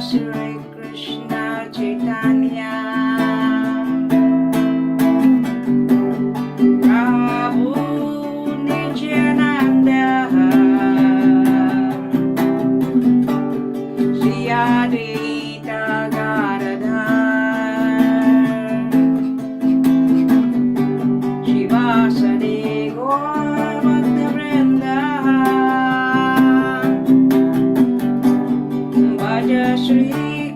Sri Krishna Chaitanya Prabhu Nityananda Shri Advaita Gadadhar Shivasade Gaur Bhakta Vrinda Bhaja Shri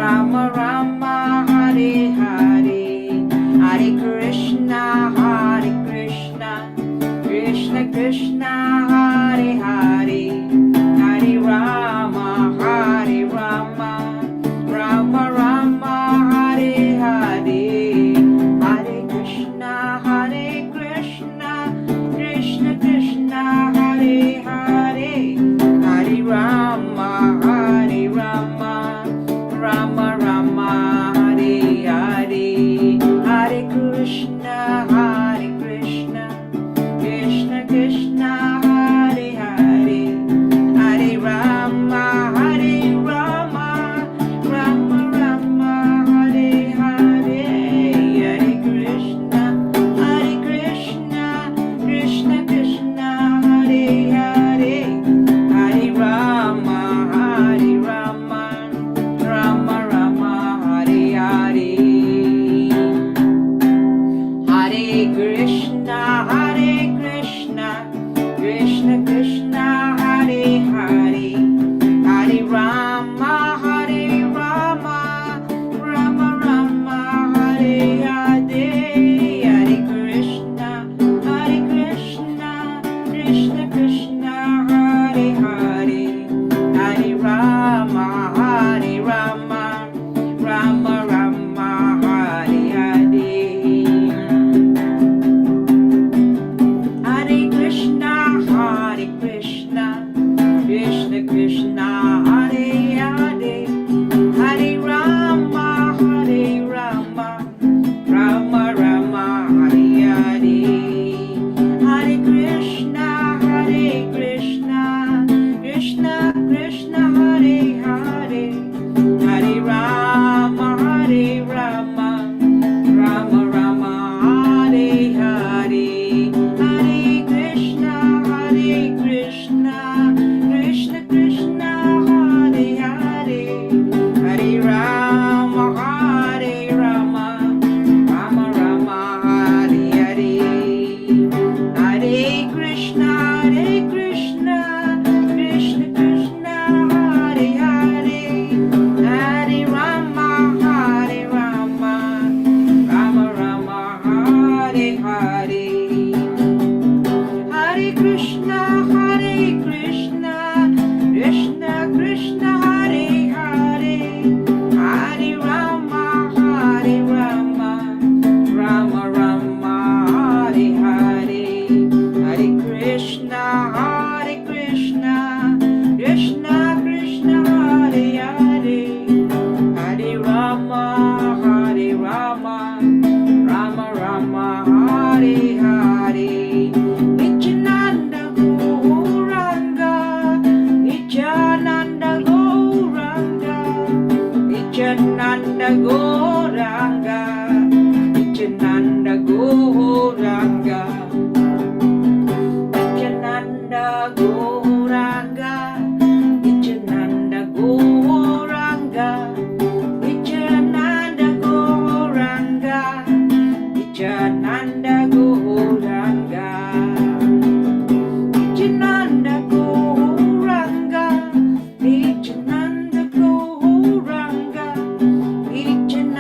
Rama Rama, Hare Hare, Hare Krishna, Krishna Krishna, Hare Hare, Hare Rama, Rama Rama, Hare Hare, Hare Krishna, Krishna Krishna, Hare Hare, Hare Rama, Rama Rama, Hare Hare, Hare Krishna, Krishna Krishna, Hare Hare, Hare Rama, Rama Rama, Hare Hare, Hare Krishna, Krishna Krishna, Hare Hare, Hare Rama, Rama Rama, Hare Hare, Hare Krishna, Krishna Krishna, Hare Hare, Hare Rama, Rama Rama, Hare Hare, Hare Krishna, Krishna Krishna, Hare Hare, Hare Rama, Rama Rama, Hare Hare, Hare Krishna, Krishna Krishna, Hare Hare, Hare Rama, Rama Rama, Hare Hare, Hare Krishna, Krishna Krishna, Hare Hare, Hare Rama, Rama Rama, Hare Hare, Hare Krishna, Krishna Krishna, Hare Hare, Hare Rama, Rama Rama, Hare Hare, Hare Krishna, Krishna Krishna, Hare Hare, Hare Rama, Rama Rama, Hare Hare, Hare Krishna, Krishna Krishna, Hare Hare, Hare Rama, Rama Rama, Hare Hare, Hare Krishna, Krishna Krishna, Hare Hare, Hare Rama, Rama Rama, Hare Hare, Nityananda Gauranga, Nityananda Gauranga, Nityananda Gauranga, Nityananda Gauranga, Nityananda Gauranga, Nityananda Gauranga, Nityananda Gauranga, Nityananda Gauranga, Nityananda Gauranga, Nityananda Gauranga, Nityananda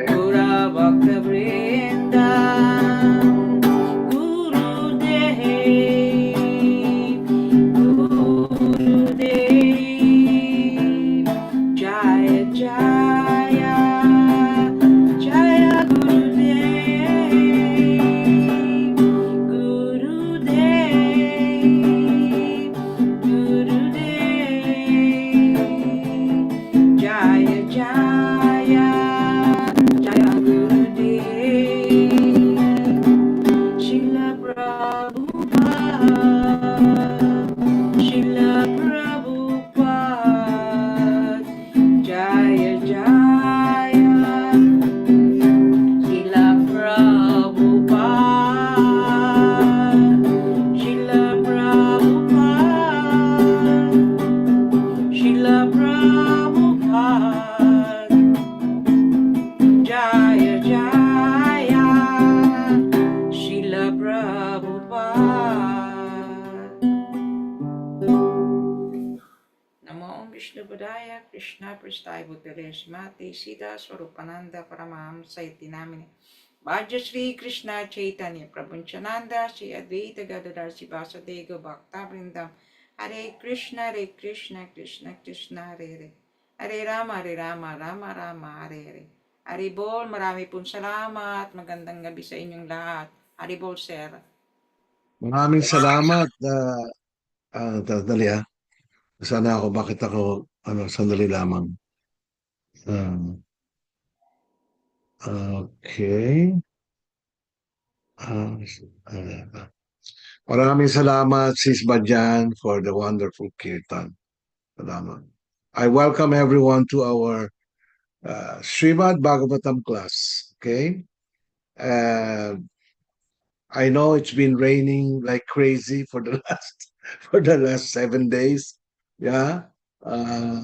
Gura Bhakta Vrinda, Guru Dev, Guru Dev, Jaya Jaya, Jaya Guru Dev, Guru Dev, Guru Dev, Jaya Jaya, Jaya Gurudev, Srila Prabhupada, Srila Prabhupada, Jaya Jaya, Srila Prabhupada, Srila Prabhupada, Srila Prabhupada, Jaya Jaya, Srila Prabhupada. Namo Om Vishnu Padaya Krishna Prasthaya Bhutale Srimati Sita Swarupananda Paramahamsa Iti Namine Bhaja Shri Krishna Chaitanya Prabhunchananda Shri Advaita Gadadhar Sivasudeva Bhakta Vrindam Hare Krishna Krishna Krishna Hare Hare Hare Rama Rama Rama Hare Hare Hari Bol, marami pong salamat. Magandang gabi sa inyong lahat. Hari Bol, sir. Maraming salamat. Dali Sana ako, bakit ako, sandali lamang. Okay. Maraming salamat, Sis Badjan, for the wonderful kirtan. Salamat. I welcome everyone to our Srimad Bhagavatam class. Okay. I know it's been raining like crazy for the last 7 days. Yeah. Sa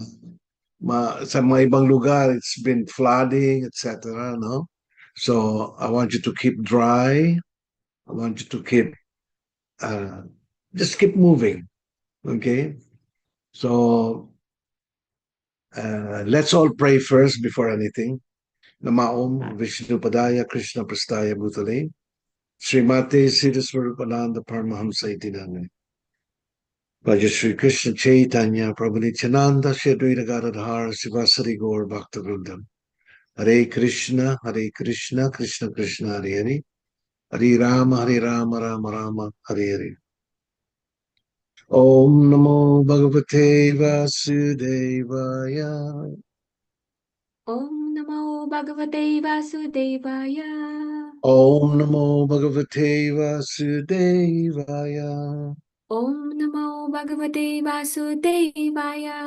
mga ibang lugar, it's been flooding, etc. No? So I want you to keep dry. I want you to keep just keep moving. Okay. So let's all pray first before anything. Namaom Vishnu Padaya Krishna Prastaya Bhutale Srimati Siddhaswarupananda Paramahamsa Iti Namine Bhaja Shri Krishna Chaitanya Prabhu Nityananda Shri Advaita Gadadhara Sivasari Gaur Bhakta Vrindam Hare Krishna Krishna Krishna Hare Hare Hare Rama Rama Rama Hare Hare Om Namo Bhagavate Vasudevaya Om Namo Bhagavate Vasudevaya. Om Namo Bhagavate Vasudevaya Om Namo Bhagavate Vasudevaya.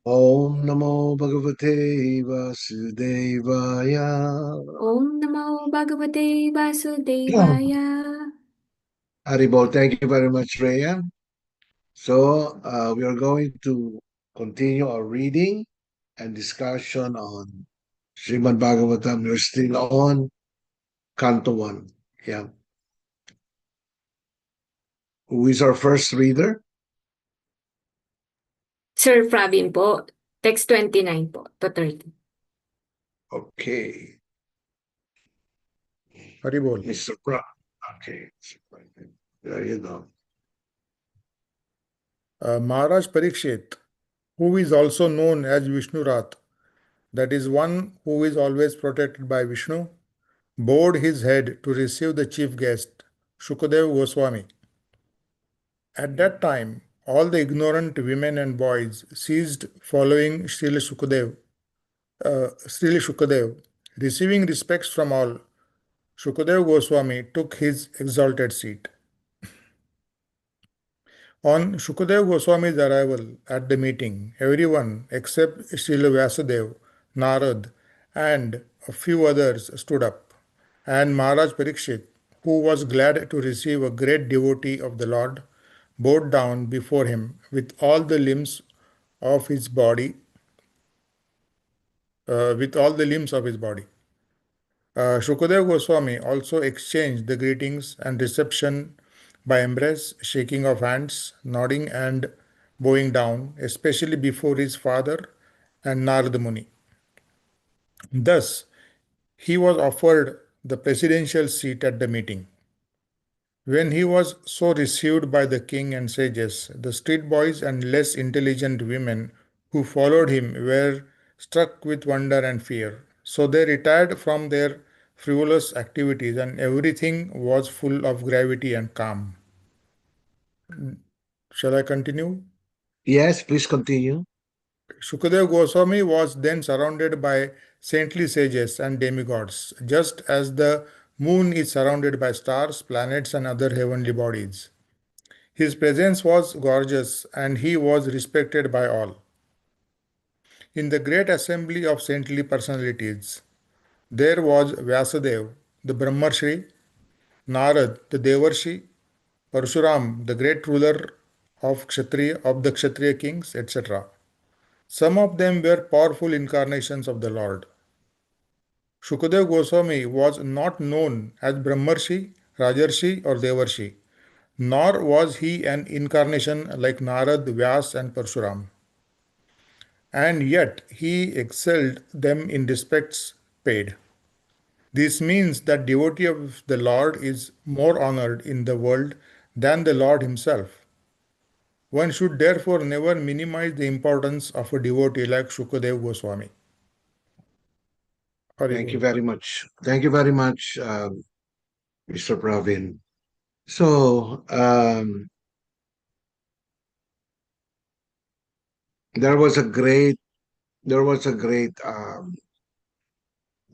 Om Namo Bhagavate Vasudevaya. Om Namo Bhagavate Vasudevaya. Haribol, thank you very much, Rhea. So we are going to continue our reading and discussion on Srimad Bhagavatam. We're still on Canto 1. Yeah. Who is our first reader? Sir Pravin po. Text 29 po to 30. Okay. Haribol. Mr. Pra. Okay. There you go. Maharaj Parikshit, who is also known as Vishnurat, that is one who is always protected by Vishnu, bowed his head to receive the chief guest, Shukadev Goswami. At that time, all the ignorant women and boys ceased following Srila Shukadev. Receiving respects from all, Shukadev Goswami took his exalted seat. On Shukadev Goswami's arrival at the meeting, everyone except Srila Vyasadev, Narad, and a few others stood up, and Maharaj Parikshit, who was glad to receive a great devotee of the Lord, bowed down before him with all the limbs of his body. Shukadev Goswami also exchanged the greetings and reception by embrace, shaking of hands, nodding and bowing down, especially before his father and Narada Muni. Thus, he was offered the presidential seat at the meeting. When he was so received by the king and sages, the street boys and less intelligent women who followed him were struck with wonder and fear. So they retired from their frivolous activities, and everything was full of gravity and calm. Shall I continue? Yes, please continue. Shukadev Goswami was then surrounded by saintly sages and demigods, just as the moon is surrounded by stars, planets, and other heavenly bodies. His presence was gorgeous and he was respected by all. In the great assembly of saintly personalities, there was Vyasadev, the Brahmarshi, Narad, the Devarshi, Parshuram, the great ruler of the Kshatriya kings, etc. Some of them were powerful incarnations of the Lord. Shukadev Goswami was not known as Brahmarshi, Rajarshi, or Devarshi, nor was he an incarnation like Narad, Vyas, and Parshuram. And yet he excelled them in respects paid. This means that devotee of the Lord is more honored in the world than the Lord himself. One should therefore never minimize the importance of a devotee like Shukadev Goswami. Thank you very much. Thank you very much, Mr. Pravin. So, there was a great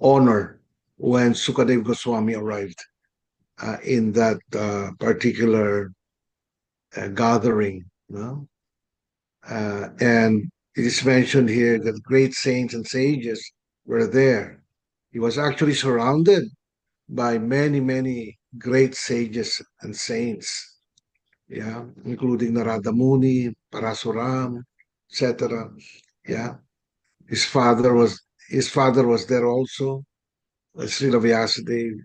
honor when Sukadev Goswami arrived in that particular gathering. No? And it is mentioned here that great saints and sages were there. He was actually surrounded by many, many great sages and saints, yeah, including Narada Muni, Parasuram, etc. Yeah, his father was there also, Srila Vyasadeva,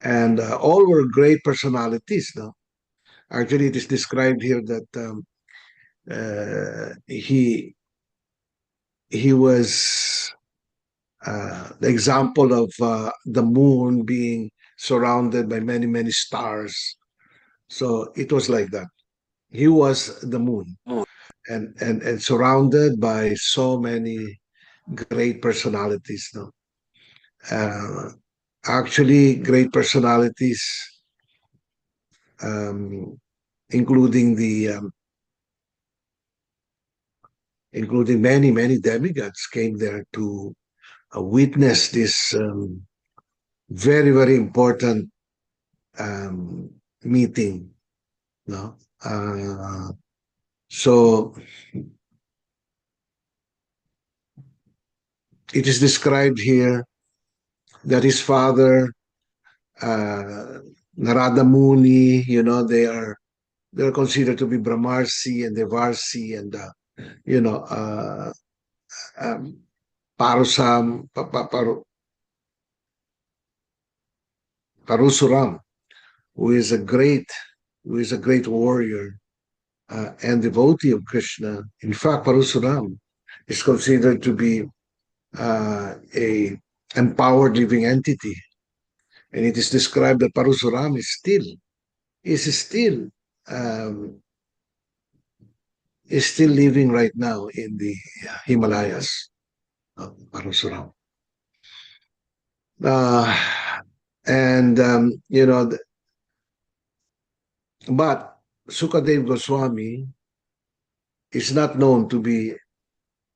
and all were great personalities. No, actually, it is described here that he was the example of the moon being surrounded by many, many stars. So it was like that. He was the moon and surrounded by so many great personalities. No? Uh, Actually, great personalities, um, including including many, many demigods came there to witness this very, very important meeting. No, so it is described here that his father, Narada Muni, they're considered to be Brahmarsi and Devarsi and um, Parusam, Parusuram, who is a great warrior and devotee of Krishna. In fact, Parusuram is considered to be a empowered living entity, and it is described that Parusuram um, is still living right now in the Himalayas. Parusuram, and but Sukadev Goswami is not known to be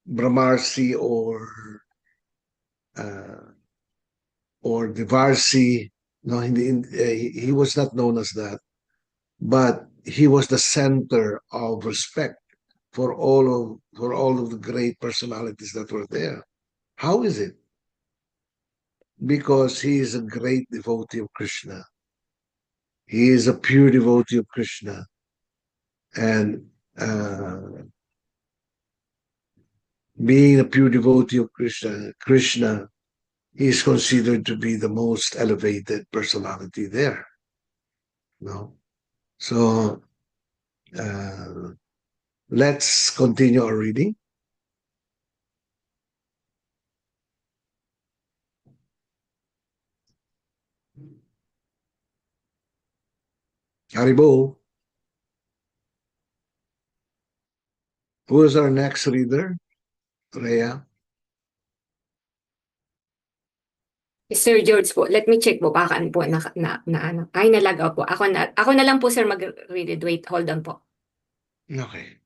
Brahmarsi uh, or Devarsi. No, he was not known as that, but he was the center of respect for all of the great personalities that were there. How is it? Because he is a great devotee of Krishna. He is a pure devotee of Krishna, and being a pure devotee of Krishna is considered to be the most elevated personality there. No, so let's continue our reading. Haribo. Who is our next reader? Rhea? Sir George po, let me check po, baka ano po, ano. Ay, nalagaw po. Ako na lang po, sir, mag-read it. Wait, hold on po. Okay.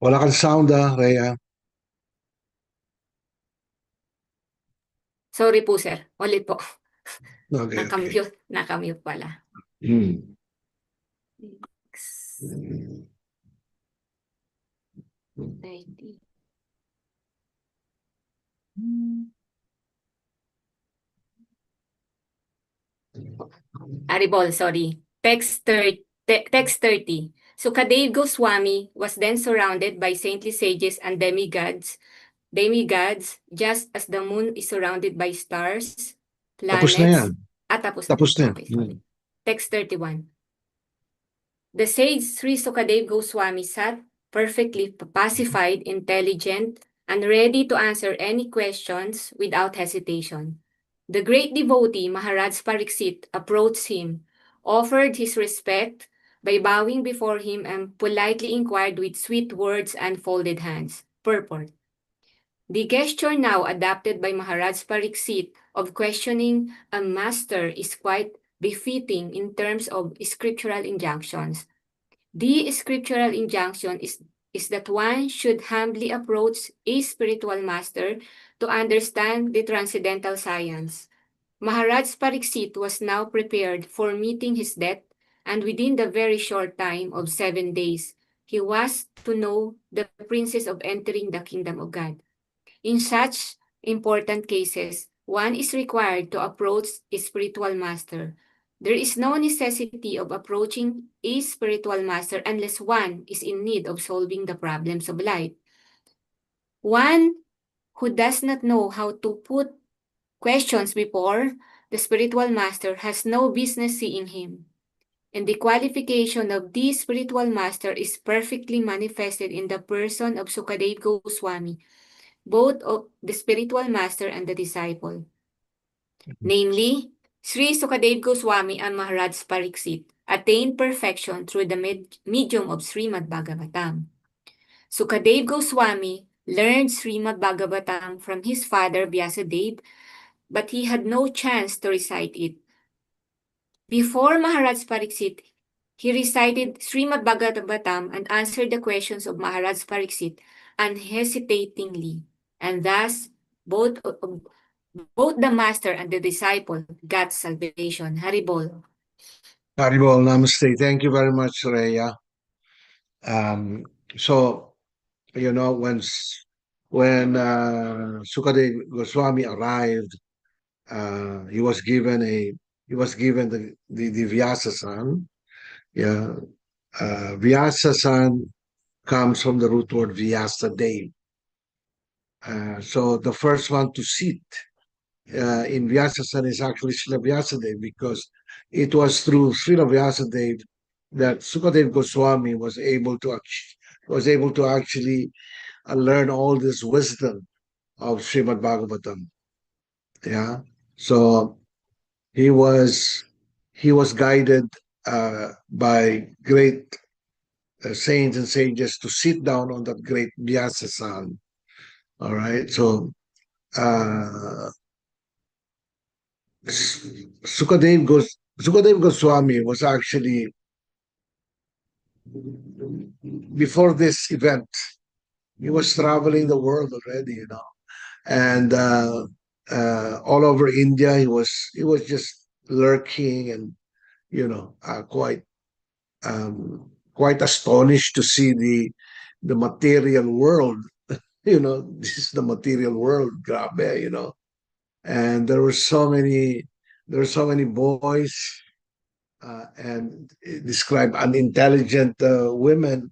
Wala kang sound, Rhea. Sorry po, sir. Ulit po. Okay, okay. Nakamute pala. Hmm. Next. 30. Aribol, sorry. Text 30. Sukadeva Goswami was then surrounded by saintly sages and demigods, just as the moon is surrounded by stars, Tapos na yan. planets. Tapos na po. Tapos na. Okay, sorry. Text 31. The sage Sri Sukadeva Goswami sat perfectly pacified, intelligent, and ready to answer any questions without hesitation. The great devotee Maharaj Pariksit approached him, offered his respect by bowing before him, and politely inquired with sweet words and folded hands. Purport. The gesture now adopted by Maharaj Pariksit of questioning a master is quite befitting in terms of scriptural injunctions. The scriptural injunction is that one should humbly approach a spiritual master to understand the transcendental science. Maharaj Pariksit was now prepared for meeting his death, and within the very short time of 7 days, he was to know the princess of entering the kingdom of God. In such important cases, one is required to approach a spiritual master. There is no necessity of approaching a spiritual master unless one is in need of solving the problems of life. One who does not know how to put questions before the spiritual master has no business seeing him. And the qualification of this spiritual master is perfectly manifested in the person of Sukadeva Goswami, both of the spiritual master and the disciple. Namely, Sri Sukadeva Goswami and Maharaj Pariksit attained perfection through the medium of Srimad Bhagavatam. Sukadeva Goswami learned Srimad Bhagavatam from his father Vyasadeva, but he had no chance to recite it. Before Maharaj Pariksit, he recited Srimad Bhagavatam and answered the questions of Maharaj Pariksit unhesitatingly, and thus both the master and the disciple got salvation. Haribol. Haribol, namaste. Thank you very much, Rhea. So, you know, when Sukadeva Goswami arrived, he was given the Vyasa-san. Yeah, Vyasa-san comes from the root word Vyasadeva. So the first one to sit in Vyasa-san is actually Srila Vyasadeva, because it was through Srila Vyasadeva that Sukadeva Goswami was able to actually learn all this wisdom of Srimad Bhagavatam. Yeah, so he was guided by great saints and sages to sit down on that great Vyasa-san. All right, so Sukadeva Goswami was actually, before this event, He was traveling the world already, and all over India. He was just lurking and quite astonished to see the material world. This is the material world, grabe. And there were so many boys, and it described unintelligent women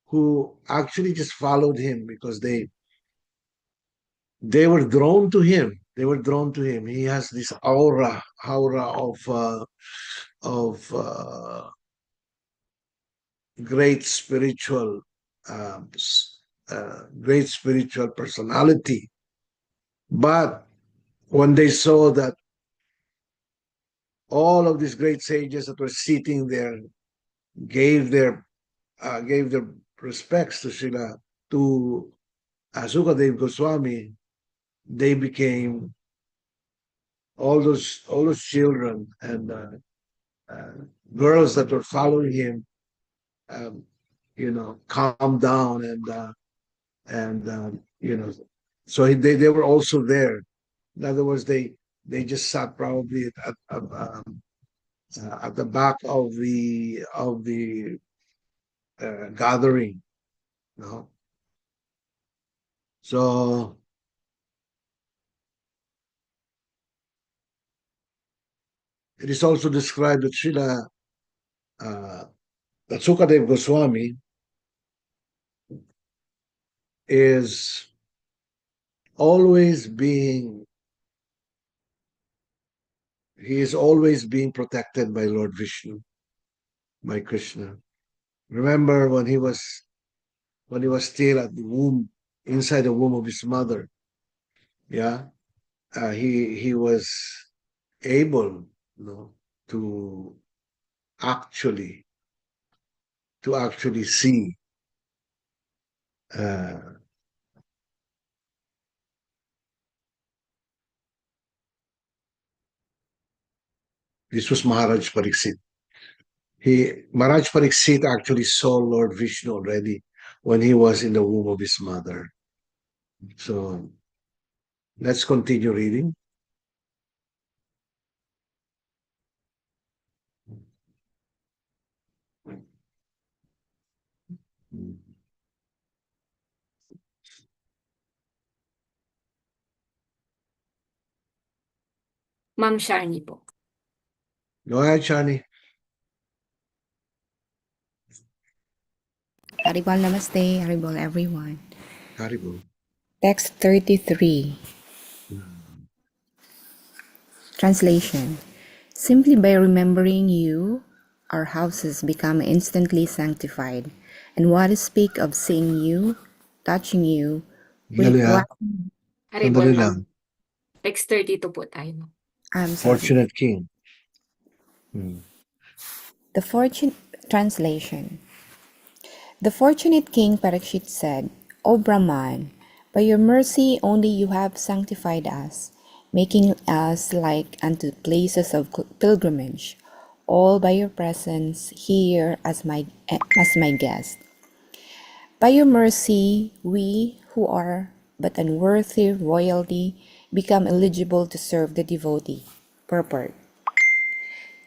who actually just followed him because they were drawn to him. They were drawn to him. He has this aura of great spiritual, um, great spiritual personality. But when they saw that all of these great sages that were sitting there gave their respects to Sukadev Goswami, they became all those children and uh, girls that were following him, um, calmed down and so they were also there. In other words, they just sat probably at the back of the gathering, you know. So it is also described that that Sukadev Goswami is always being he is always being protected by Lord Vishnu, by Krishna. Remember when he was still at the womb, inside the womb of his mother, yeah, he was able, to actually see uh, this was Maharaj Pariksit. Maharaj Pariksit actually saw Lord Vishnu already when he was in the womb of his mother. So let's continue reading. Ma'am Sharni po. Go ahead, Shani. Haribol Namaste, Haribol everyone. Haribo. Text 33. Translation. Simply by remembering you, our houses become instantly sanctified. And what to speak of seeing you, touching you, Dali ha. Haribol, Sandali ma'am. lang. Text 32 po tayo. I'm sorry. Fortunate King. The fortune translation. The fortunate king Parikshit said, O Brahman, by your mercy only you have sanctified us, making us like unto places of pilgrimage, all by your presence here as my guest. By your mercy, we who are but unworthy royalty become eligible to serve the devotee. Purport.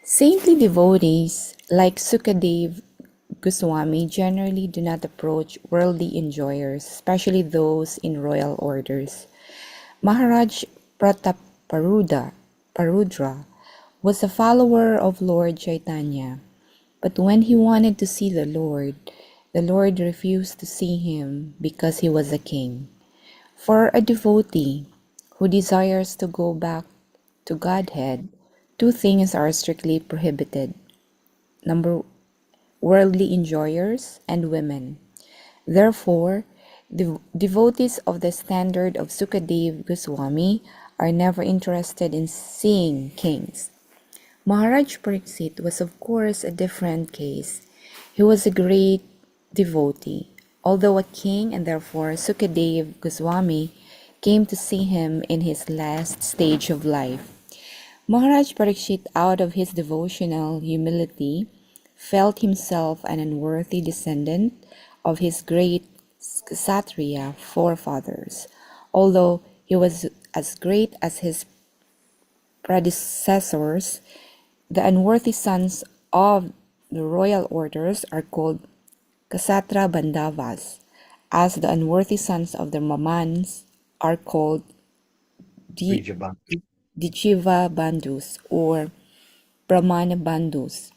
Saintly devotees like Sukadev Goswami generally do not approach worldly enjoyers, especially those in royal orders. Maharaj Parudra was a follower of Lord Chaitanya, but when he wanted to see the Lord refused to see him because he was a king. For a devotee who desires to go back to Godhead, two things are strictly prohibited. Number worldly enjoyers and women. Therefore, the devotees of the standard of Sukadev Goswami are never interested in seeing kings. Maharaj Pariksit was of course a different case. He was a great devotee. Although a king and therefore Sukadev Goswami came to see him in his last stage of life. Maharaj Pariksit, out of his devotional humility, felt himself an unworthy descendant of his great Kshatriya forefathers. Although he was as great as his predecessors, the unworthy sons of the royal orders are called Ksatra Bandhavas, as the unworthy sons of the Mamans are called Di- Vijabantu. Dijiva Bandhus or Brahmana Bandhus.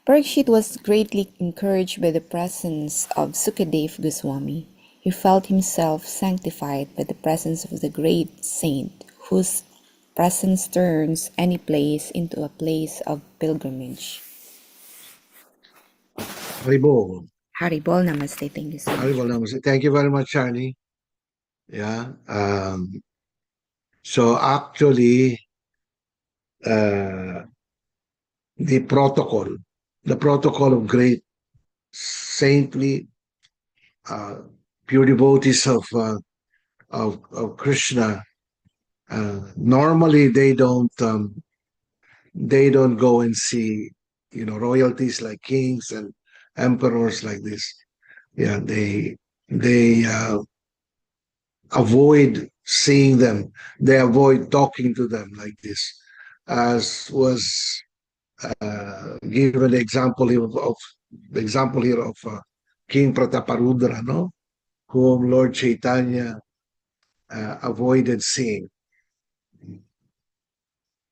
Parikshit was greatly encouraged by the presence of Sukadev Goswami. He felt himself sanctified by the presence of the great saint, whose presence turns any place into a place of pilgrimage. Haribol. Haribol Namaste. Thank you so much. Haribol Namaste. Thank you very much, Charlie. Yeah. So actually, the protocol of great saintly, pure devotees of Krishna, normally they don't go and see, royalties like kings and emperors like this. Yeah, they avoid seeing them. They avoid talking to them like this, as was given the example here of King Prataparudra, no, whom Lord Chaitanya avoided seeing.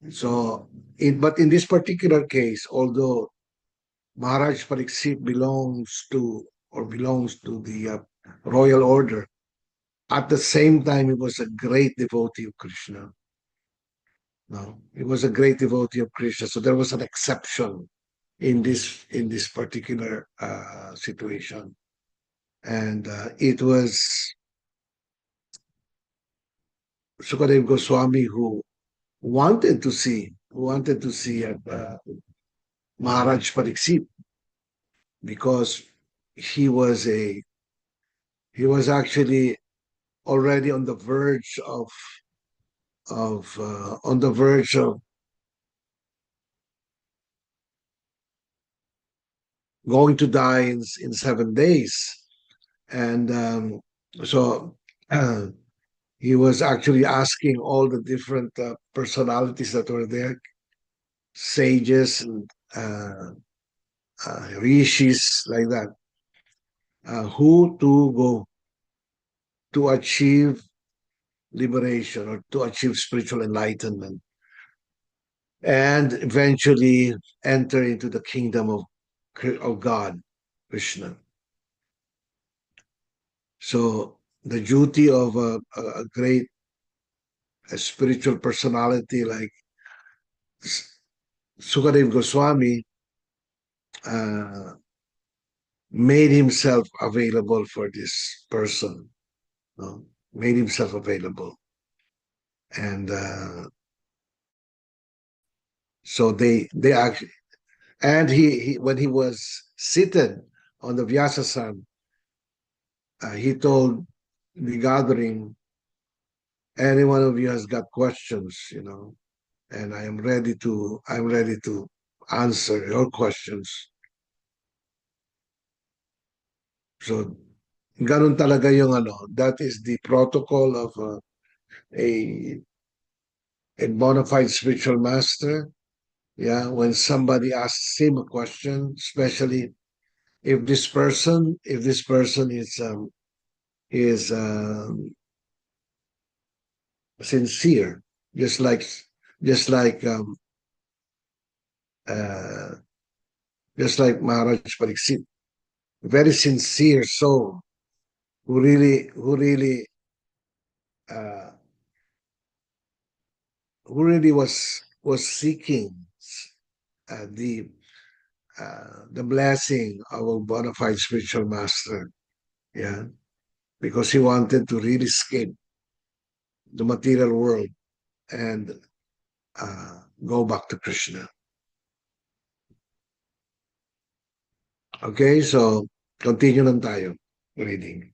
So, but in this particular case, although Maharaj Pariksit belongs to the royal order, at the same time, he was a great devotee of Krishna. No, he was a great devotee of Krishna. So there was an exception in this particular situation, and it was Sukadev Goswami who wanted to see Maharaj Pariksit, because he was actually already on the verge of going to die in 7 days, and so he was actually asking all the different personalities that were there, sages and rishis like that, who to go to achieve liberation or to achieve spiritual enlightenment and eventually enter into the kingdom of God, Krishna. So the duty of a great spiritual personality like Sukadev Goswami made himself available for this person, no? Made himself available. And so they actually, and he when he was seated on the Vyasasana, he told the gathering, any one of you has got questions, and I'm ready to answer your questions. So ganun talaga yung that is the protocol of a bona fide spiritual master. Yeah, when somebody asks him a question, especially if this person is sincere, just like just like um, uh, just like Maharaj Pariksit, very sincere soul who uh, really was seeking uh, the the blessing of a bona fide spiritual master. Yeah, because he wanted to really escape the material world and go back to Krishna. Okay, so continue lang tayo reading.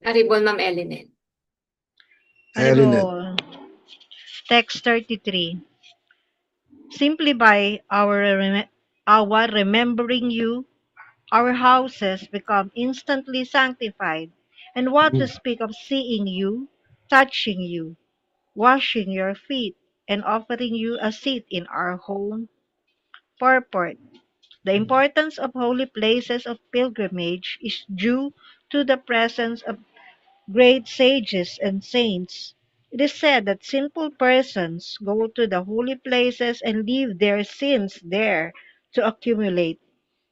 Haribol, Ma'am Elinen. Elinet. Haribol. Text 33. Simply by our remembering you, our houses become instantly sanctified. And what to speak of seeing you, touching you, washing your feet, and offering you a seat in our home? Purport. The importance of holy places of pilgrimage is due to the presence of great sages and saints. It is said that sinful persons go to the holy places and leave their sins there to accumulate,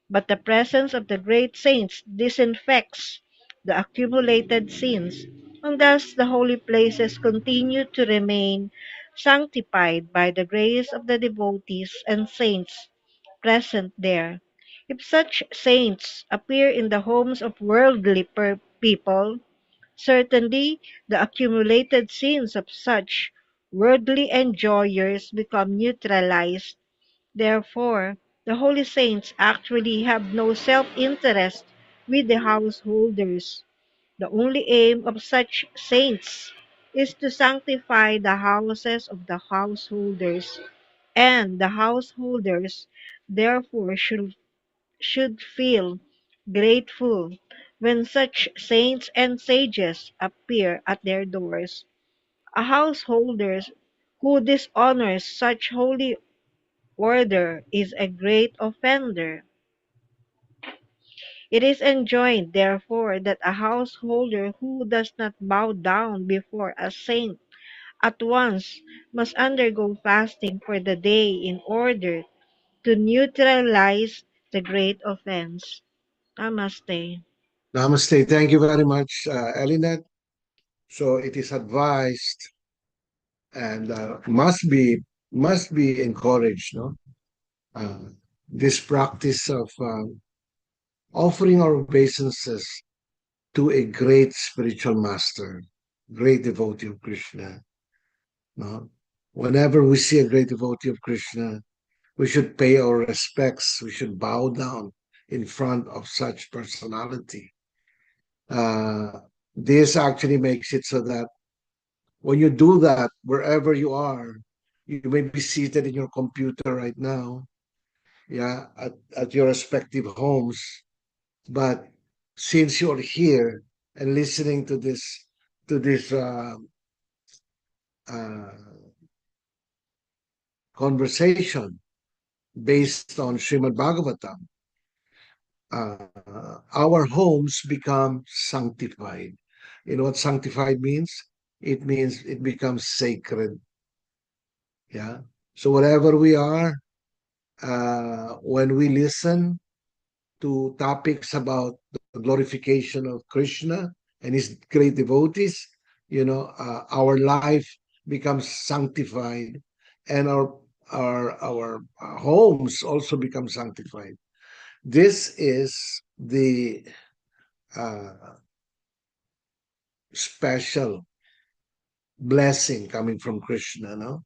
but the presence of the great saints disinfects the accumulated sins, and thus the holy places continue to remain sanctified by the grace of the devotees and saints present there. If such saints appear in the homes of worldly people, certainly the accumulated sins of such worldly enjoyers become neutralized. Therefore, the holy saints actually have no self-interest with the householders. The only aim of such saints is to sanctify the houses of the householders, and the householders therefore should feel grateful when such saints and sages appear at their doors. A householder who dishonors such holy order is a great offender. It is enjoined, therefore, that a householder who does not bow down before a saint at once must undergo fasting for the day in order to neutralize the great offense. Namaste. Namaste. Thank you very much, Elinet. So it is advised and must be encouraged, no? Uh, this practice of offering our obeisances to a great spiritual master, great devotee of Krishna. No? Whenever we see a great devotee of Krishna, we should pay our respects. We should bow down in front of such personality. This actually makes it so that when you do that, wherever you are, you may be seated in your computer right now, yeah, at your respective homes. But since you're here and listening to this conversation based on Srimad Bhagavatam, our homes become sanctified. You know what sanctified means? It means it becomes sacred. Yeah. So wherever we are, when we listen to topics about the glorification of Krishna and his great devotees, our life becomes sanctified, and our homes also become sanctified. This is the special blessing coming from Krishna, no?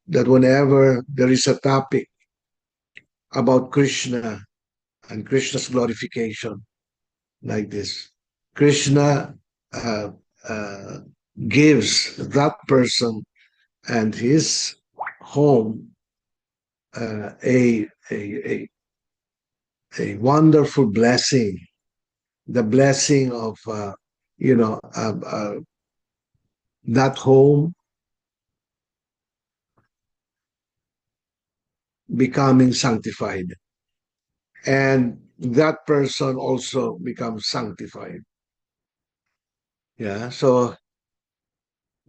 That whenever there is a topic about Krishna and Krishna's glorification, like this, Krishna uh, uh, gives that person and his home a wonderful blessing, the blessing of you know uh, uh, that home becoming sanctified, and that person also becomes sanctified. Yeah, so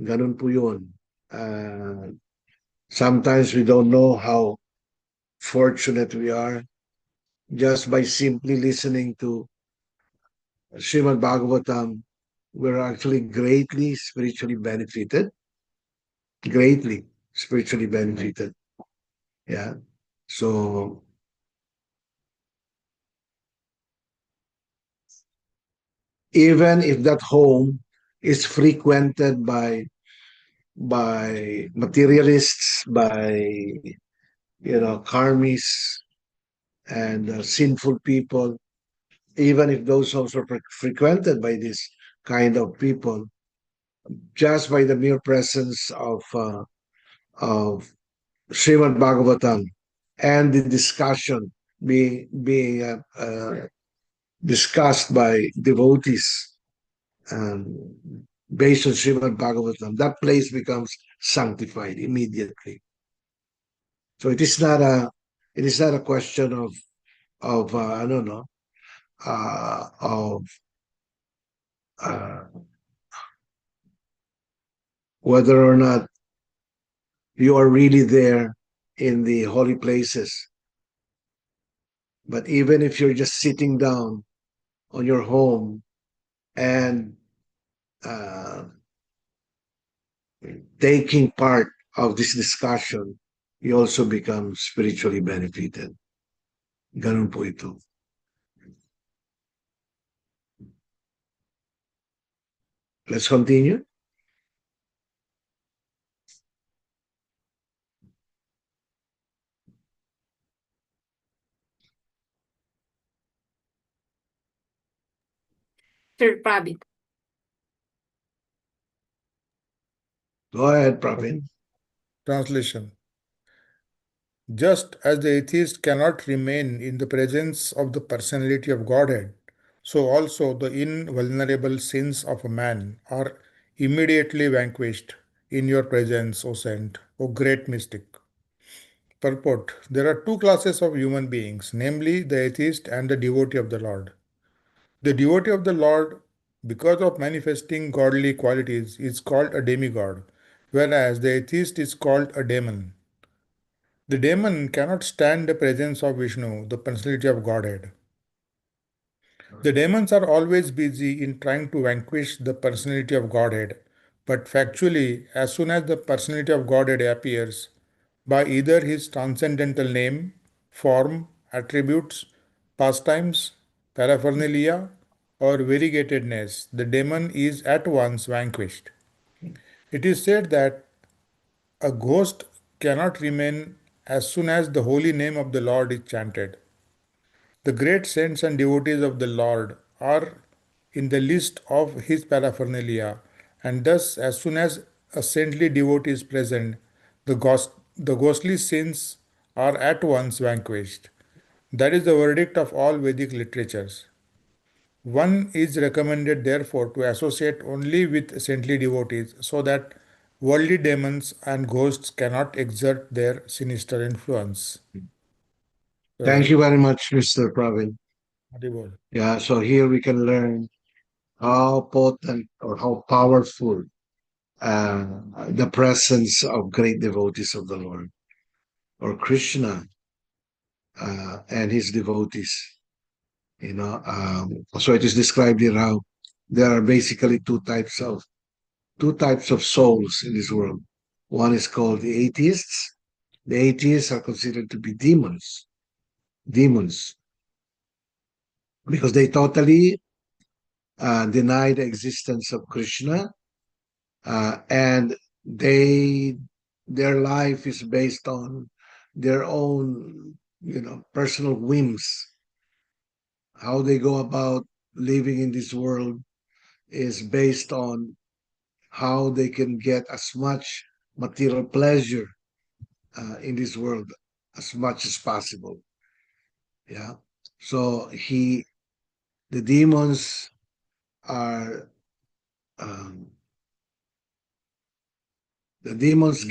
ganun po yun. Sometimes we don't know how fortunate we are just by simply listening to Srimad Bhagavatam. We're actually greatly spiritually benefited. Yeah. So even if that home is frequented by materialists, by karmis and sinful people, even if those homes are frequented by this kind of people, just by the mere presence of Srimad Bhagavatam and the discussion being discussed by devotees based on Srimad Bhagavatam, that place becomes sanctified immediately. So it is not a question of I don't know of whether or not you are really there in the holy places. But even if you're just sitting down on your home and taking part of this discussion, you also become spiritually benefited. Ganun po ito. Let's continue. Sir Pravin. Go ahead, Pravin. Translation. Just as the atheist cannot remain in the presence of the personality of Godhead, so also the invulnerable sins of a man are immediately vanquished in your presence, O saint, O great mystic. Purport. There are two classes of human beings, namely the atheist and the devotee of the Lord. The devotee of the Lord, because of manifesting godly qualities, is called a demigod, whereas the atheist is called a demon. The demon cannot stand the presence of Vishnu, the personality of Godhead. The demons are always busy in trying to vanquish the personality of Godhead, but factually, as soon as the personality of Godhead appears, by either his transcendental name, form, attributes, pastimes, paraphernalia, or variegatedness, the demon is at once vanquished. It is said that a ghost cannot remain as soon as the holy name of the Lord is chanted. The great saints and devotees of the Lord are in the list of his paraphernalia, and thus, as soon as a saintly devotee is present, the ghostly sins are at once vanquished. That is the verdict of all Vedic literatures. One is recommended, therefore, to associate only with saintly devotees so that worldly demons and ghosts cannot exert their sinister influence. Thank you very much, Mr. Pravin. Haribol. Yeah, so here we can learn how potent or how powerful the presence of great devotees of the Lord or Krishna and his devotees. So it is described here how there are basically two types of souls in this world. One is called the atheists. The atheists are considered to be demons, because they totally deny the existence of Krishna, and their life is based on their own, personal whims. How they go about living in this world is based on how they can get as much material pleasure in this world as much as possible. Yeah. So the demons are, the demons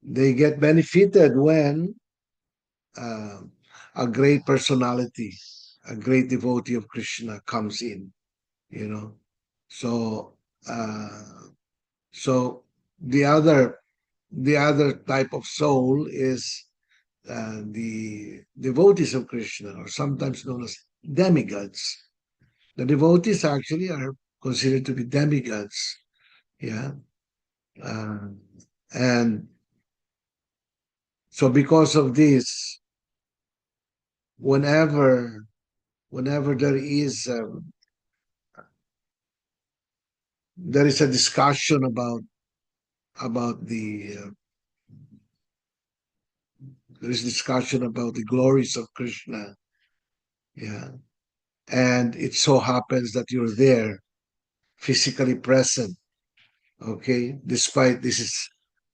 they get benefited when uh, a great personality, a great devotee of Krishna comes in, you know. So, so the other type of soul is the devotees of Krishna, or sometimes known as demigods. The devotees actually are considered to be demigods. Yeah. And so because of this, whenever there is a discussion about the there is discussion about the glories of Krishna. Yeah. And it so happens that you're there physically present. Okay. Despite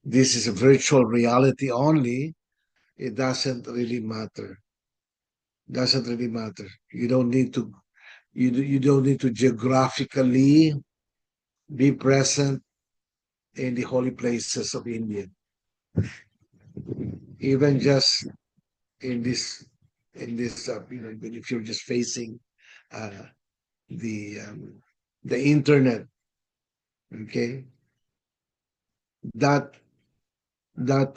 this is a virtual reality only, it doesn't really matter. Doesn't really matter. You don't need to you don't need to geographically be present in the holy places of India. Even just in this even if you're just facing uh, the um, the internet, okay, that that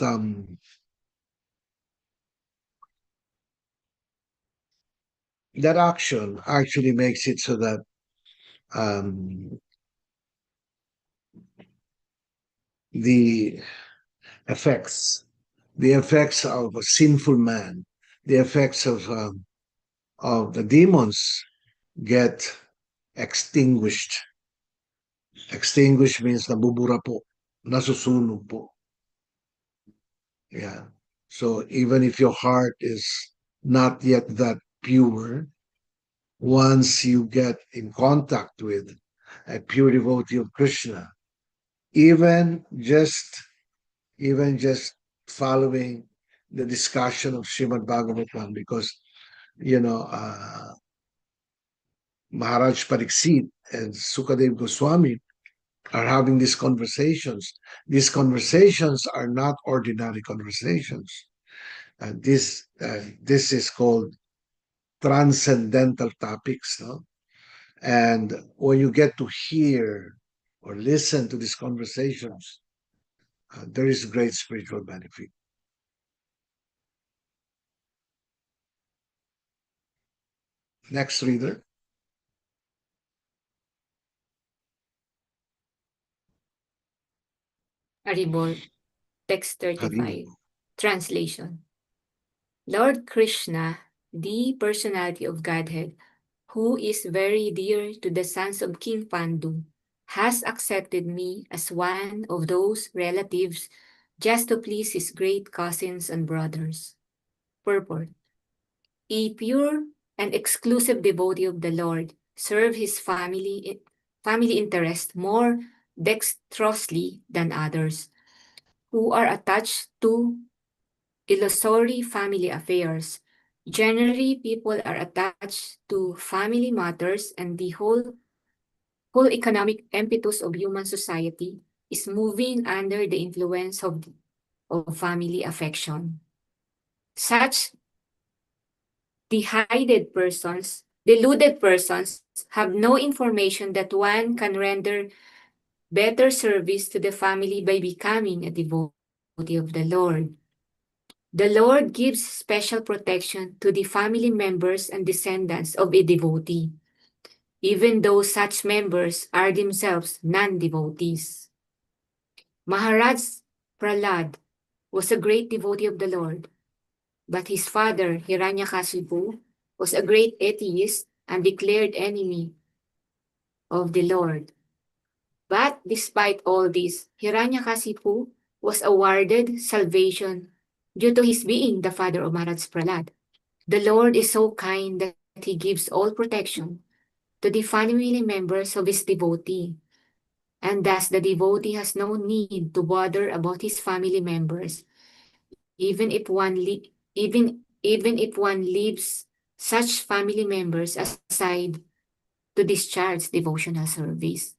that action actually makes it so that um, the effects the effects of a sinful man, the effects of the demons get extinguished. Extinguished means nabubura po, nasusunog po. Yeah. So even if your heart is not yet that pure, once you get in contact with a pure devotee of Krishna, even just even just following the discussion of Srimad Bhagavatam, because you know Maharaj Pariksit and Sukadev Goswami are having these conversations. These conversations are not ordinary conversations. This is called transcendental topics, no? And when you get to hear or listen to these conversations, there is great spiritual benefit. Next reader. Aribol, text Hari. 35. Translation. Lord Krishna, the personality of Godhead, who is very dear to the sons of King Pandu, has accepted me as one of those relatives just to please his great cousins and brothers. Purport. A pure and exclusive devotee of the Lord serve his family interest more dexterously than others, who are attached to illusory family affairs. Generally, people are attached to family matters, and the whole economic impetus of human society is moving under the influence of family affection. Such deluded persons have no information that one can render better service to the family by becoming a devotee of the Lord. The Lord gives special protection to the family members and descendants of a devotee, even though such members are themselves non-devotees. Maharaj Prahlad was a great devotee of the Lord, but his father, Hiranyakashipu, was a great atheist and declared enemy of the Lord. But despite all this, Hiranyakashipu was awarded salvation due to his being the father of Maharaj Prahlad. The Lord is so kind that he gives all protection to the family members of his devotee, and thus the devotee has no need to bother about his family members, even if one leaves such family members aside to discharge devotional service.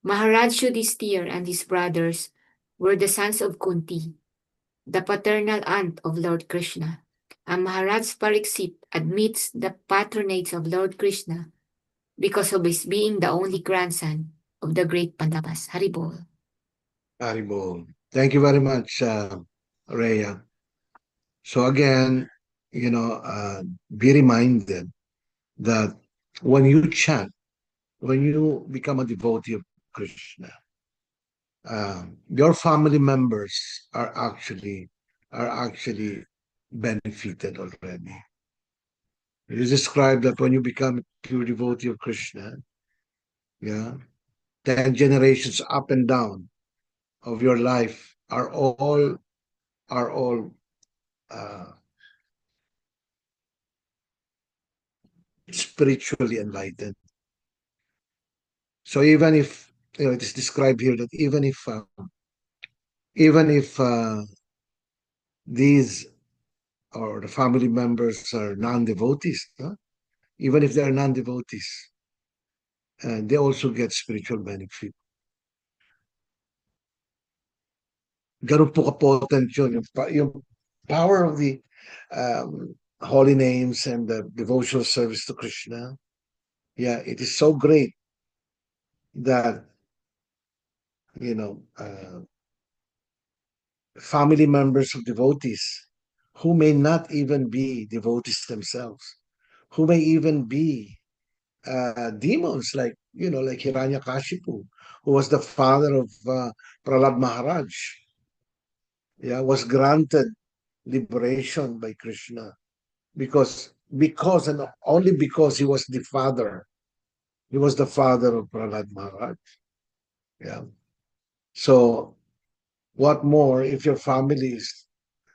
Maharaj Yudhishthir and his brothers were the sons of Kunti, the paternal aunt of Lord Krishna, and Maharaj Pariksit admits the patronage of Lord Krishna because of his being the only grandson of the great Pandavas. Haribol. Haribol. Thank you very much, Rhea. So again, be reminded that when you chant, when you become a devotee of Krishna, your family members are actually benefited already. It is described that when you become a pure devotee of Krishna, yeah, 10 generations up and down of your life are all uh, spiritually enlightened. So even if it is described here that even even if these or the family members are non-devotees, no? Even if they are non-devotees, and they also get spiritual benefit. Ganun po ka-potent yun. Yung power of the holy names and the devotional service to Krishna. Yeah, it is so great that, you know, family members of devotees who may not even be devotees themselves, who may even be demons like, you know, like Hiranyakashipu, who was the father of Prahlad Maharaj, yeah, was granted liberation by Krishna because and only because he was the father. He was the father of Prahlad Maharaj. Yeah. So what more if your family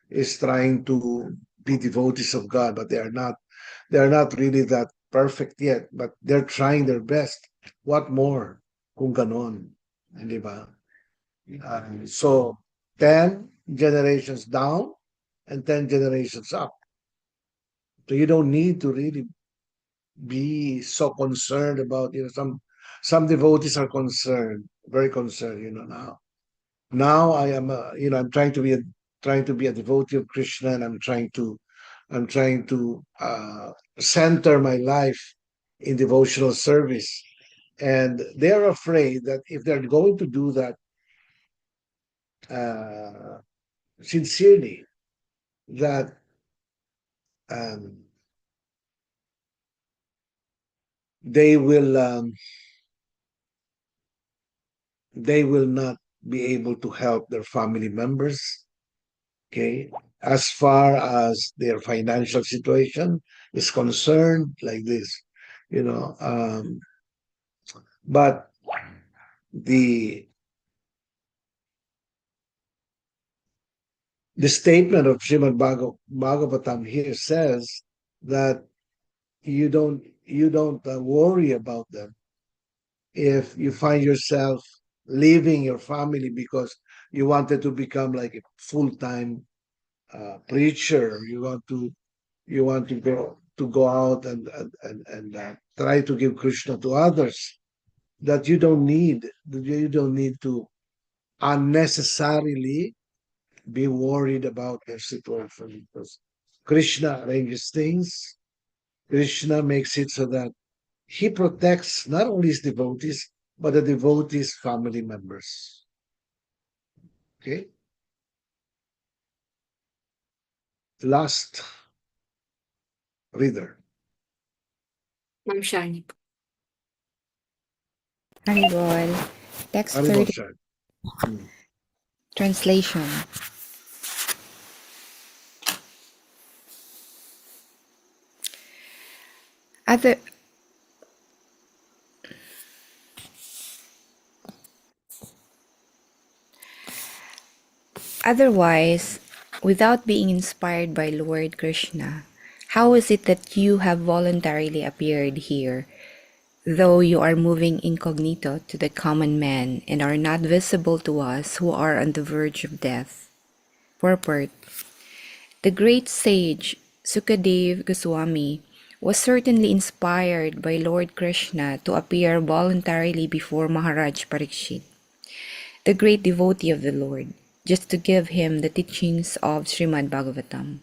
is trying to be devotees of God, but they are not really that perfect yet, but they're trying their best. What more kung ganon? Di ba? So 10 generations down and 10 generations up. So you don't need to really be so concerned about, you know, some devotees are concerned, very concerned, you know. Now I am you know, I'm trying to be a devotee of Krishna, and I'm trying to center my life in devotional service, and they're afraid that if they're going to do that uh, sincerely, that um, they will um, they will not be able to help their family members, okay, as far as their financial situation is concerned, like this, you know. But the the statement of Srimad Bhagavatam here says that you don't worry about them if you find yourself leaving your family because you wanted to become like a full-time preacher. You want to go out and try to give Krishna to others. That you don't need to unnecessarily be worried about their situation, because Krishna arranges things. Krishna makes it so that he protects not only his devotees, but the devotees' family members. Okay? Last reader. Ma'am Shani. Haribol. Text Hannibal 30. Shan. Translation. Other Otherwise, without being inspired by Lord Krishna, how is it that you have voluntarily appeared here, though you are moving incognito to the common man and are not visible to us who are on the verge of death? Purport. The great sage Sukadev Goswami was certainly inspired by Lord Krishna to appear voluntarily before Maharaj Parikshit, the great devotee of the Lord, just to give him the teachings of Srimad Bhagavatam.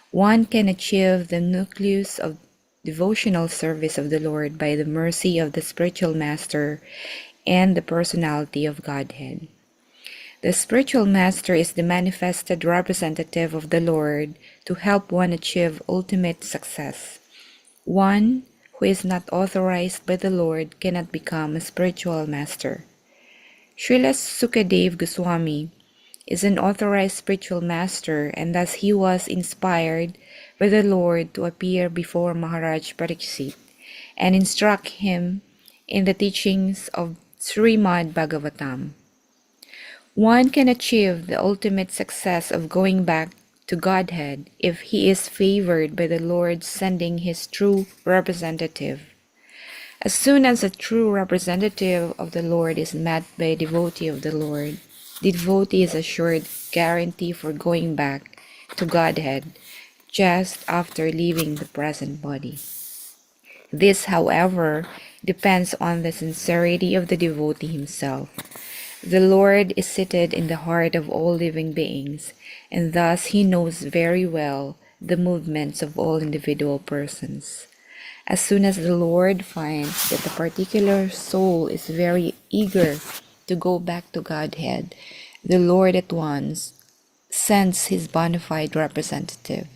One can achieve the nucleus of devotional service of the Lord by the mercy of the spiritual master and the personality of Godhead. The spiritual master is the manifested representative of the Lord to help one achieve ultimate success. One who is not authorized by the Lord cannot become a spiritual master. Srila Sukadev Goswami is an authorized spiritual master, and thus he was inspired by the Lord to appear before Maharaj Pariksit and instruct him in the teachings of Srimad Bhagavatam. One can achieve the ultimate success of going back to Godhead if he is favored by the Lord sending his true representative. As soon as a true representative of the Lord is met by a devotee of the Lord, The devotee is assured guarantee for going back to Godhead just after leaving the present body. This, however, depends on the sincerity of the devotee himself. The Lord is seated in the heart of all living beings, and thus he knows very well the movements of all individual persons. As soon as the Lord finds that the particular soul is very eager to go back to Godhead, the Lord at once sends his bona fide representative.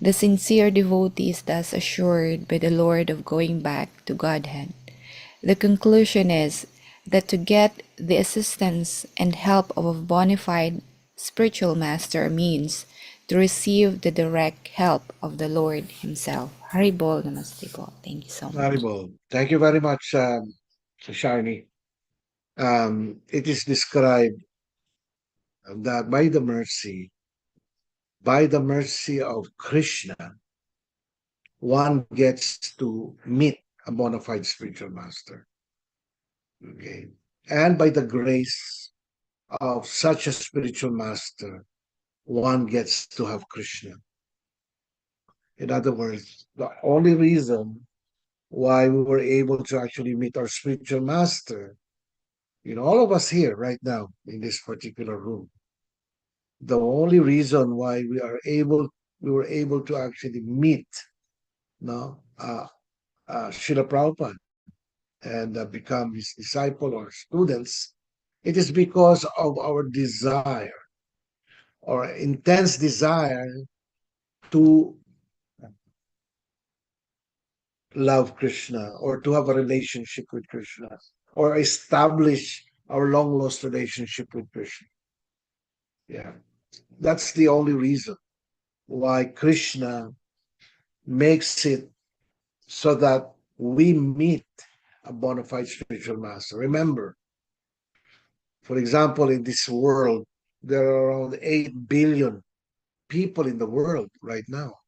The sincere devotee is thus assured by the Lord of going back to Godhead. The conclusion is that to get the assistance and help of a bona fide spiritual master means to receive the direct help of the Lord Himself. Haribol Namaste po. Thank you so much. Haribol. Thank you very much, Shani. It is described that by the mercy of Krishna, one gets to meet a bona fide spiritual master. Okay. And by the grace of such a spiritual master, one gets to have Krishna. In other words, the only reason why we were able to actually meet our spiritual master, all of us here right now in this particular room, the only reason why we were able to actually meet Srila Prabhupada and become his disciple or students, it is because of our desire or intense desire to love Krishna or to have a relationship with Krishna or establish our long lost relationship with Krishna. Yeah, that's the only reason why Krishna makes it so that we meet a bona fide spiritual master. Remember, for example, in this world, there are around 8 billion people in the world right now.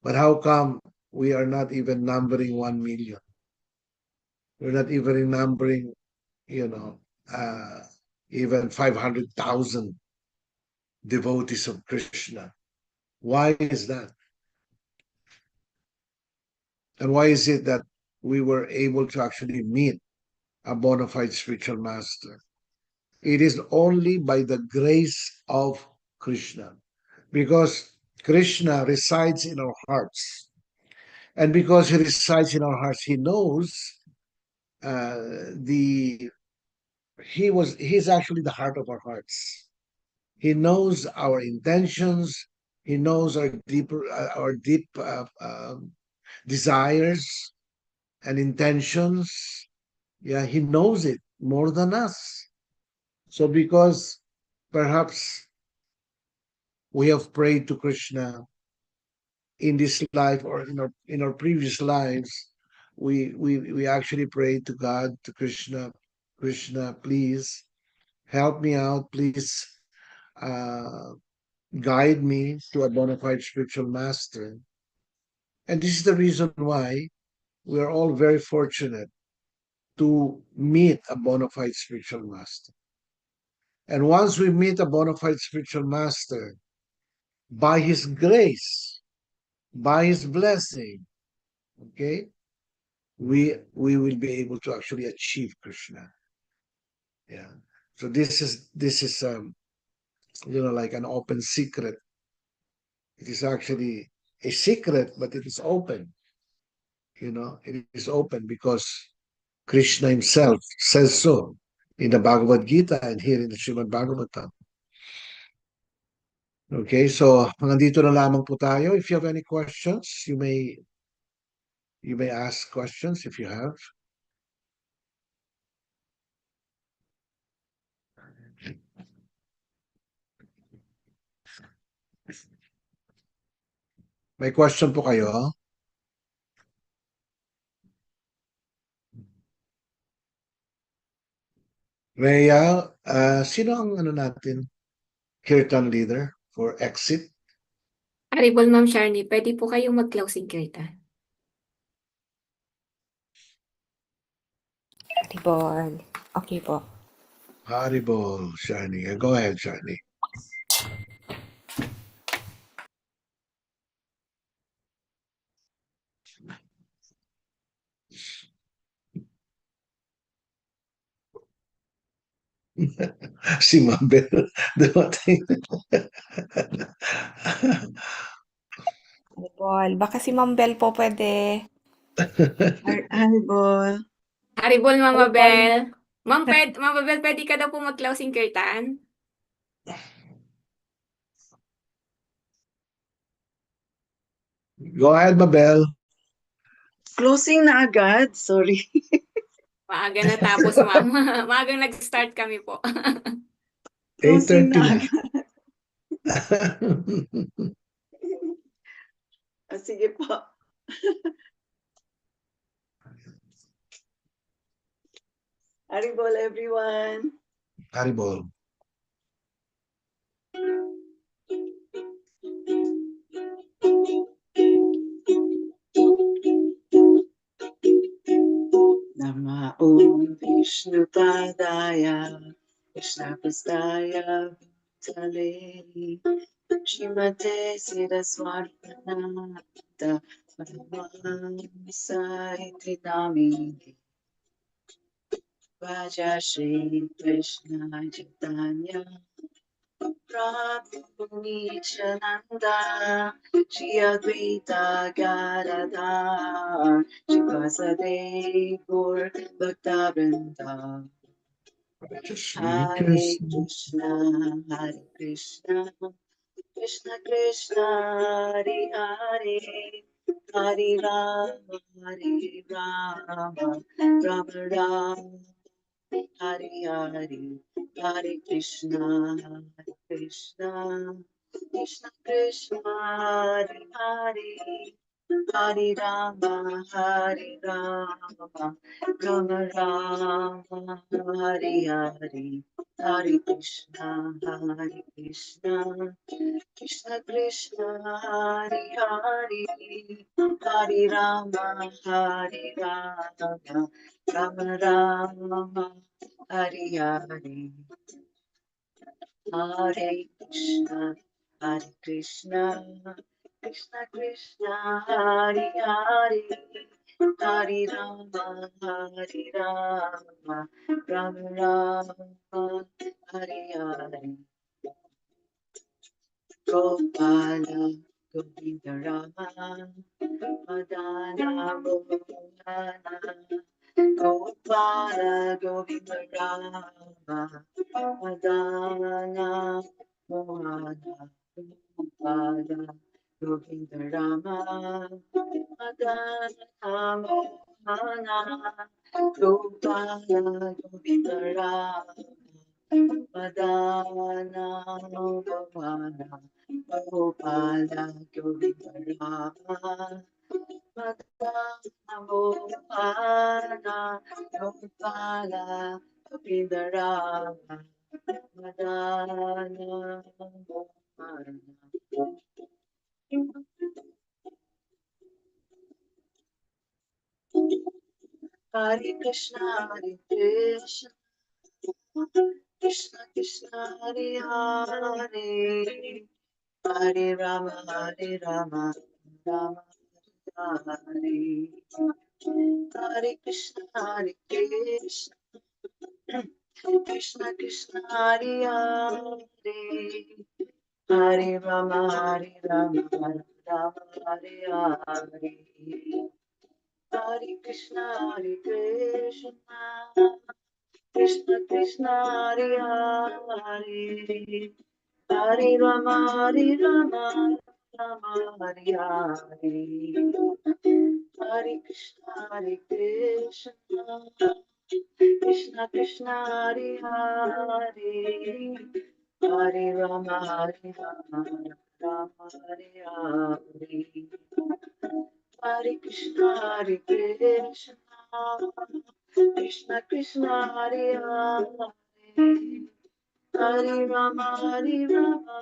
But how come we are not even numbering 1 million? We're not even numbering, even 500,000 devotees of Krishna. Why is that? And why is it that we were able to actually meet a bona fide spiritual master? It is only by the grace of Krishna, because Krishna resides in our hearts. And because he resides in our hearts, he knows he's actually the heart of our hearts. He knows our intentions. He knows our deep desires and intentions. Yeah, he knows it more than us. So because perhaps we have prayed to Krishna in this life or in our previous lives, we actually prayed to God, to Krishna, please help me out, please guide me to a bona fide spiritual master. And this is the reason why we are all very fortunate to meet a bona fide spiritual master. And once we meet a bona fide spiritual master, by his grace, by his blessing, okay, we will be able to actually achieve Krishna. Yeah. So this is like an open secret. It is actually a secret, but it is open. It is open because Krishna himself says so in the Bhagavad Gita and here in the Srimad Bhagavatam. Okay, so nandito na lamang po tayo. If you have any questions, you may ask questions if you have. May question po kayo? Rhea, sino ang natin? Kirtan leader for exit? Haribol, Ma'am Sharni, pwede po kayong mag-closing kirtan. Haribol. Okay po. Haribol, Shiny. Go ahead, Shiny. Si Mabel dumating. Haribol. Baka si Ma'am Bell po pwede. Haribol. Haribol, Mama Haribol. Bell. Mama Bell, pwede ka daw po mag-closing kirtan? Go ahead, Mabel. Closing na agad. Sorry. Maaga na tapos, Mama. Maagang nag-start kami po. 8:30 Closing na na. agad. Sige po. Haribol, everyone. Haribol. Namo Vishnu Padaya Krishna Prastaya Bhutale Shrimate Siraswartananda Paramahamsaiti Namini Vaja Shri Krishna Chaitanya Prabhu Nityananda Shri Advaita Gadadhar Shri Gaur Bhakta Shri Hare Krishna. Krishna, Hare Krishna, Krishna Krishna, Hare Hare, Hare Rama, Hare Rama, Rama Rama, Hare Hare, Hare Krishna, Krishna Krishna, Hare Hare, Hare Rama, Hare Rama, Rama Rama, Hare Hare, Hare Krishna, Krishna Krishna, Hare Hare, Hare Rama, Hare Rama, Rama Rama, Hare Hare. Hare Krishna, Hare Krishna, Krishna Krishna, Hare Hare, Hare Rama, Hare Rama, Rama Rama, Hare Hare. Gopala, Govinda Rama, Madana Mohan, Gopala Govinda Rama Madana Mohana Gopala Govinda Rama Madana Mohana Gopala Govinda Rama Madana Mohana Gopala Govinda Rama Namo Ana Gopala Govindarama Madana Mohana. Hare Krishna, Hare Krishna, Krishna Krishna, Hare Hare, Hare Rama, Hare Rama, Rama Hare, Hare Krishna, Hare Krishna, Krishna Krishna, Hare Hare, Hare Rama, Hare Rama, Rama Hare Hare. Hare Krishna, Hare Krishna, Krishna Krishna, Hare Hare, Hare Rama, Hare Rama, Rama Hare Hare. Hare Krishna, Hare Krishna, Krishna Krishna, Hare Hare, Hare Rama, Hare Rama, Rama Hare Hare. Hare Krishna, Hare Krishna, Krishna Krishna, Hare Hare, Hare Rama, Hare Rama,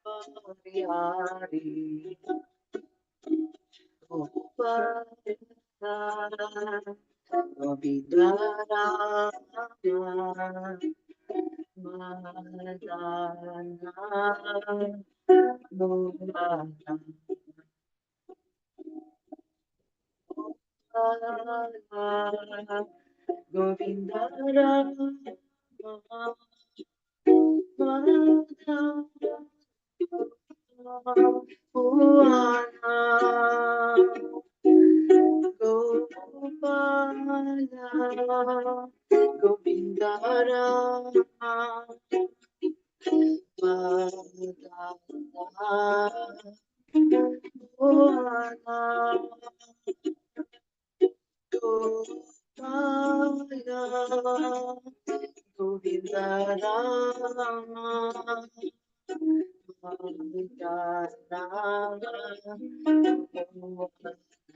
Rama Hare Hare. Gopala, Govinda Rama, Govinda Jaya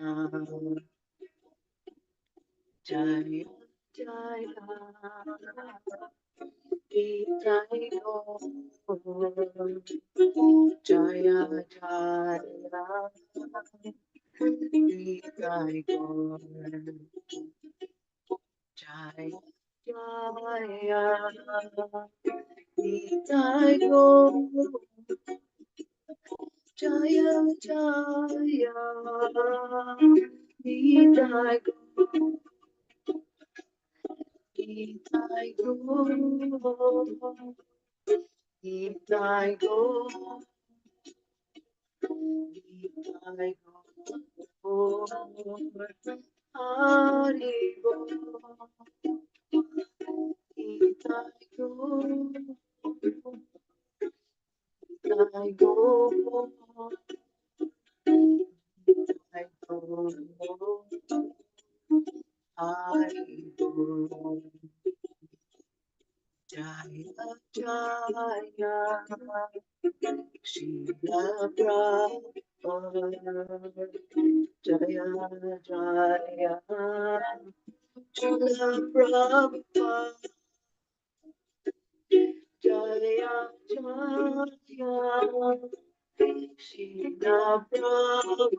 Jaya Jaya Jaya Jaya Jaya Jaya Nitai Go Nitai Go Nitai Go Hari Go Nitai Go Nitai Go Nitai Go Hari Go Jaya Jaya Shila Prabhupada Jaya Jaya Shila Prabhupada Jaya Jaya Shila Prabhupada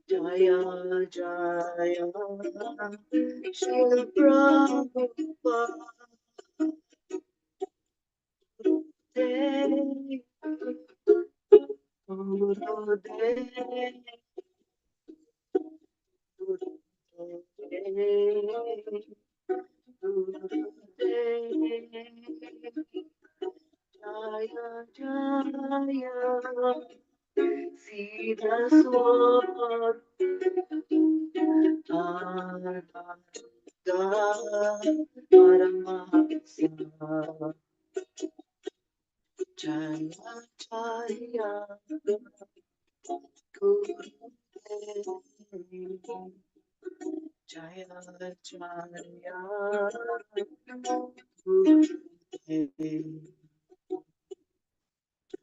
Jaya Jaya Shila Prabhupada Jaya Jaya Sita Swat Paramahamsa Jaya Jaya Guru Jaya Jaya Guru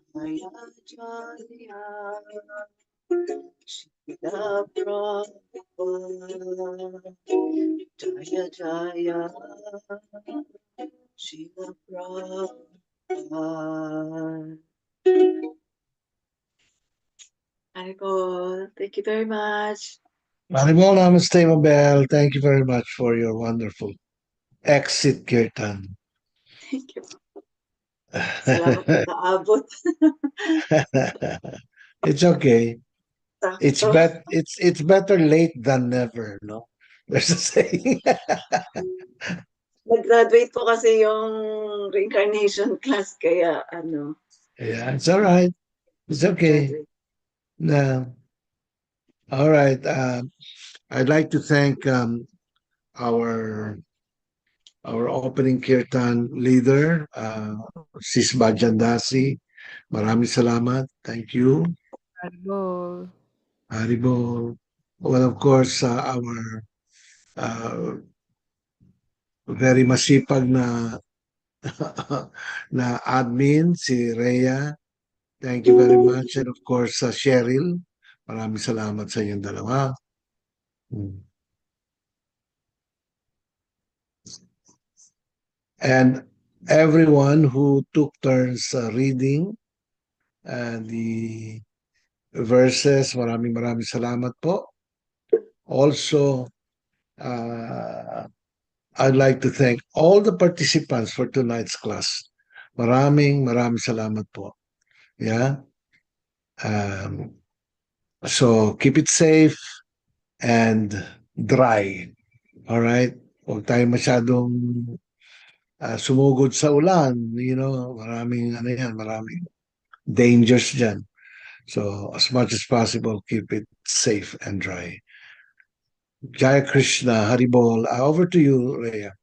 Jaya Jaya Shila Prabhupada Jaya Jaya Shila Prabhupada. Haribol, thank you very much. Haribol, Namaste, Mabel. Thank you very much for your wonderful exit kirtan. Thank you. Salamat na naabot. It's okay. It's Sakto. it's better late than never, no? There's a saying. Nag-graduate po kasi yung reincarnation class, kaya ano, Yeah, it's all right. It's okay. graduate. No. All right. I'd like to thank our our opening kirtan leader, Sis Bajandasi. Maraming salamat. Thank you. Haribol. Haribol. Well, of course, our uh, very masipag na na admin, si Rhea. Thank you very much. And of course, Cheryl. Maraming salamat sa inyong dalawa. And everyone who took turns reading the verses, maraming salamat po. Also, I'd like to thank all the participants for tonight's class. Maraming salamat po. Yeah. So keep it safe and dry. All right? Huwag tayo masyadong sumugod sa ulan. Maraming maraming dangers dyan. So as much as possible, keep it safe and dry. Jai Krishna, Haribol. Over to you, Rhea.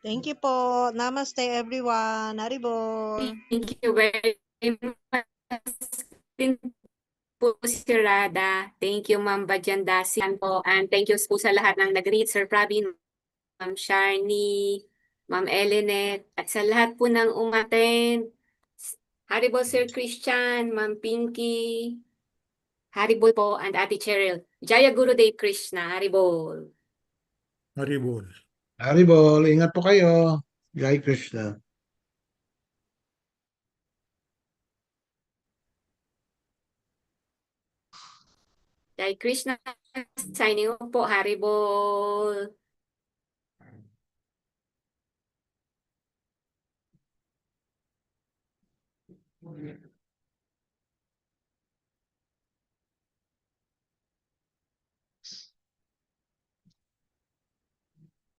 Thank you po. Namaste everyone. Haribol. Thank you very much din po si Radha. Thank you, Ma'am Badyandasi po. And thank you po sa lahat ng nag-read, Sir Pravin, Ma'am Sharni, Ma'am Elenet, at sa lahat po ng umattend. Haribol, Sir Christian, Ma'am Pinky, Haribol po, and Ate Cheryl. Jaya Gurudev Krishna, Haribol. Haribol. Haribol, ingat po kayo. Jai Krishna. Jai Krishna, signing off po, Haribol.